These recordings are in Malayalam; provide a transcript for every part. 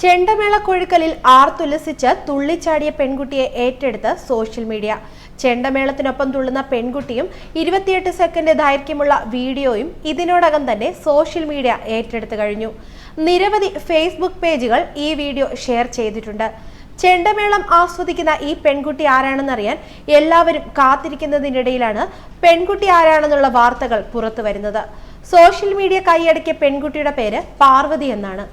ചെണ്ടമേള കൊഴുക്കലിൽ ആർത്തുല്ലസിച്ച് തുള്ളിച്ചാടിയ പെൺകുട്ടിയെ ഏറ്റെടുത്ത് സോഷ്യൽ മീഡിയ. ചെണ്ടമേളത്തിനൊപ്പം തുള്ളുന്ന പെൺകുട്ടിയും 28 സെക്കൻഡ് ദൈർഘ്യമുള്ള വീഡിയോയും ഇതിനോടകം തന്നെ സോഷ്യൽ മീഡിയ ഏറ്റെടുത്തു കഴിഞ്ഞു. നിരവധി ഫേസ്ബുക്ക് പേജുകൾ ഈ വീഡിയോ ഷെയർ ചെയ്തിട്ടുണ്ട്. ചെണ്ടമേളം ആസ്വദിക്കുന്ന ഈ പെൺകുട്ടി ആരാണെന്നറിയാൻ എല്ലാവരും കാത്തിരിക്കുന്നതിനിടയിലാണ് പെൺകുട്ടി ആരാണെന്നുള്ള വാർത്തകൾ പുറത്തു വരുന്നത്. സോഷ്യൽ മീഡിയ കൈയടക്കിയ പെൺകുട്ടിയുടെ പേര് പാർവതി എന്നാണ്.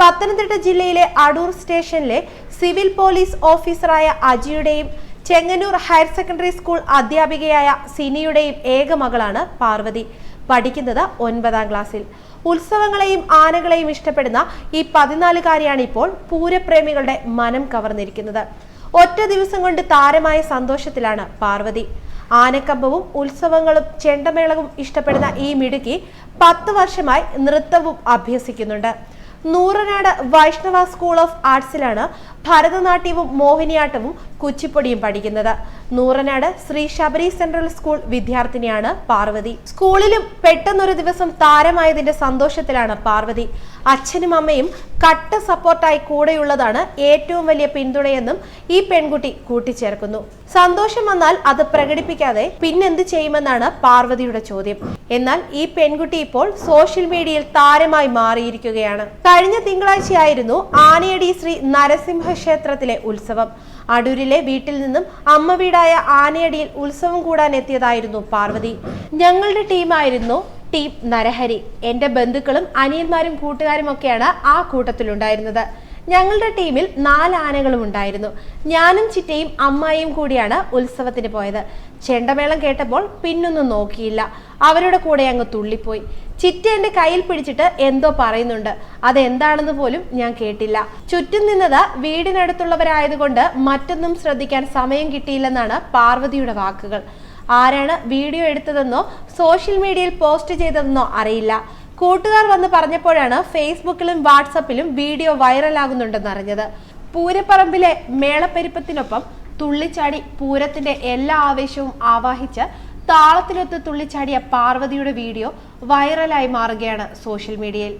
പത്തനംതിട്ട ജില്ലയിലെ അടൂർ സ്റ്റേഷനിലെ സിവിൽ പോലീസ് ഓഫീസറായ അജിയുടെയും ചെങ്ങന്നൂർ ഹയർ സെക്കൻഡറി സ്കൂൾ അധ്യാപികയായ സിനിയുടെയും ഏക മകളാണ് പാർവതി. പഠിക്കുന്നത് 9ാം ക്ലാസ്സിൽ. ഉത്സവങ്ങളെയും ആനകളെയും ഇഷ്ടപ്പെടുന്ന ഈ 14-കാരിയാണ് ഇപ്പോൾ പൂരപ്രേമികളുടെ മനം കവർന്നിരിക്കുന്നത്. ഒറ്റ ദിവസം കൊണ്ട് താരമായ സന്തോഷത്തിലാണ് പാർവതി. ആനക്കമ്പവും ഉത്സവങ്ങളും ചെണ്ടമേളവും ഇഷ്ടപ്പെടുന്ന ഈ മിടുക്കി 10 വർഷമായി നൃത്തവും അഭ്യസിക്കുന്നുണ്ട്. നൂറനാട് വൈഷ്ണവ സ്കൂൾ ഓഫ് ആർട്സിലാണ് ഭരതനാട്യവും മോഹിനിയാട്ടവും കുച്ചിപ്പൊടിയും പഠിക്കുന്നത്. നൂറനാട് ശ്രീ ശബരി സെൻട്രൽ സ്കൂൾ വിദ്യാർത്ഥിനിയാണ് പാർവതി. സ്കൂളിലും പെട്ടെന്നൊരു ദിവസം താരമായതിന്റെ സന്തോഷത്തിലാണ് പാർവതി. അച്ഛനും അമ്മയും കട്ട സപ്പോർട്ടായി കൂടെയുള്ളതാണ് ഏറ്റവും വലിയ പിന്തുണയെന്നും ഈ പെൺകുട്ടി കൂട്ടിച്ചേർക്കുന്നു. സന്തോഷം വന്നാൽ അത് പ്രകടിപ്പിക്കാതെ പിന്നെന്ത് ചെയ്യുമെന്നാണ് പാർവതിയുടെ ചോദ്യം. എന്നാൽ ഈ പെൺകുട്ടി ഇപ്പോൾ സോഷ്യൽ മീഡിയയിൽ താരമായി മാറിയിരിക്കുകയാണ്. കഴിഞ്ഞ തിങ്കളാഴ്ചയായിരുന്നു ആനയടി ശ്രീ നരസിംഹ ക്ഷേത്രത്തിലെ ഉത്സവം. അടൂരിലെ വീട്ടിൽ നിന്നും അമ്മ വീടായ ആനയടിയിൽ ഉത്സവം കൂടാൻ എത്തിയതായിരുന്നു പാർവതി. ഞങ്ങളുടെ ടീമായിരുന്നു ടീം നരഹരി. എന്റെ ബന്ധുക്കളും അനിയന്മാരും കൂട്ടുകാരും ഒക്കെയാണ് ആ കൂട്ടത്തിലുണ്ടായിരുന്നത്. ഞങ്ങളുടെ ടീമിൽ 4 ആനകളും ഉണ്ടായിരുന്നു. ഞാനും ചിറ്റയും അമ്മായിയും കൂടിയാണ് ഉത്സവത്തിന് പോയത്. ചെണ്ടമേളം കേട്ടപ്പോൾ പിന്നൊന്നും നോക്കിയില്ല. അവരുടെ കൂടെ അങ്ങ് തുള്ളിപ്പോയി. ചിറ്റ എന്റെ കയ്യിൽ പിടിച്ചിട്ട് എന്തോ പറയുന്നുണ്ട്. അതെന്താണെന്ന് പോലും ഞാൻ കേട്ടില്ല. ചുറ്റും നിന്നത് വീടിനടുത്തുള്ളവരായതുകൊണ്ട് മറ്റൊന്നും ശ്രദ്ധിക്കാൻ സമയം കിട്ടിയില്ലെന്നാണ് പാർവതിയുടെ വാക്കുകൾ. ആരാണ് വീഡിയോ എടുത്തതെന്നോ സോഷ്യൽ മീഡിയയിൽ പോസ്റ്റ് ചെയ്തതെന്നോ അറിയില്ല. കൂട്ടുകാർ വന്ന് പറഞ്ഞപ്പോഴാണ് ഫേസ്ബുക്കിലും വാട്സപ്പിലും വീഡിയോ വൈറലാകുന്നുണ്ടെന്ന് അറിഞ്ഞത്. പൂരപ്പറമ്പിലെ മേളപ്പെരുപ്പത്തിനൊപ്പം തുള്ളിച്ചാടി പൂരത്തിന്റെ എല്ലാ ആവേശവും ആവാഹിച്ച് താളത്തിലൊത്ത് തുള്ളിച്ചാടിയ പാർവതിയുടെ വീഡിയോ വൈറലായി മാറുകയാണ് സോഷ്യൽ മീഡിയയിൽ.